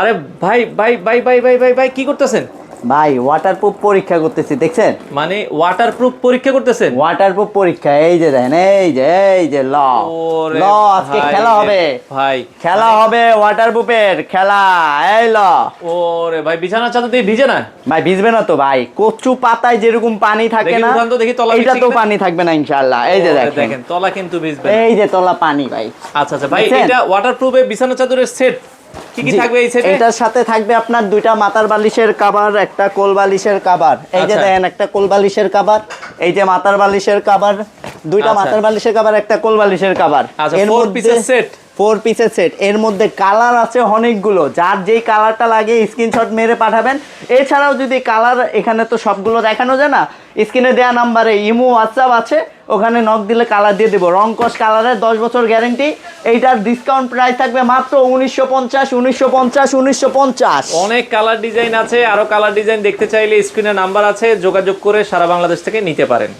আরে ভাই ভাই ভাই ভাই ভাই ভাই ভাই কি করতেছেন? ভাই ওয়াটারপ্রুফ পরীক্ষা করতেছি, দেখছেন? মানে ওয়াটারপ্রুফ পরীক্ষা করতেছেন? ওয়াটারপ্রুফ পরীক্ষা, এই যে দেখেন, এই যে ল ওরে ল আজকে ভাই খেলা রে হবে ভাই, খেলা হবে ওয়াটারপ্রুফের খেলা, এই ল। ওরে ভাই বিছানার চাদর দিয়ে ভিজে না? ভাই ভিজবে না তো ভাই, কচু পাতায় যেরকম পানি থাকে দেখি না, উঠান তো দেখি তলা এইটা ভিজছে তো কিনা। পানি থাকবে না ইনশাআল্লাহ। এই যে ওরে দেখেন, দেখেন তলা কিন্তু ভিজবে না। এই যে তলা পানি ভাই। আচ্ছা আচ্ছা ভাই, দেখছেন? এটা ওয়াটারপ্রুফে বিছানা চাদরের সেট কি কি জি, থাকবে এই সেটে? এটার সাথে থাকবে আপনার দুইটা মাথার বালিশের কভার, একটা কোল বালিশের কভার। এই যে আচ্ছা। দেখেন, একটা কোল বালিশের কভার, এই যে মাথার বালিশের কভার, দুইটা আচ্ছা। মাথার বালিশের কভার, একটা কোল বালিশের কভার। আচ্ছা, 4 পিসের সেট। 4 পিসের সেট। এর মধ্যে কালার আছে অনেকগুলো, যার যেই কালারটা লাগে স্ক্রিনশট মেরে পাঠাবেন। এছাড়াও যদি কালার, এখানে তো সবগুলো দেখানো যায় না, স্ক্রিনে দেওয়া নাম্বারে ইমো হোয়াটসঅ্যাপ আছে, ওখানে নক দিলে কালার দিয়ে দেবো। রং কস কালারের 10 বছর গ্যারেন্টি। এইটার ডিসকাউন্ট প্রাইস থাকবে মাত্র 1950। অনেক কালার ডিজাইন আছে, আরো কালার ডিজাইন দেখতে চাইলে স্ক্রিনে নাম্বার আছে, যোগাযোগ করে সারা বাংলাদেশ থেকে নিতে পারেন।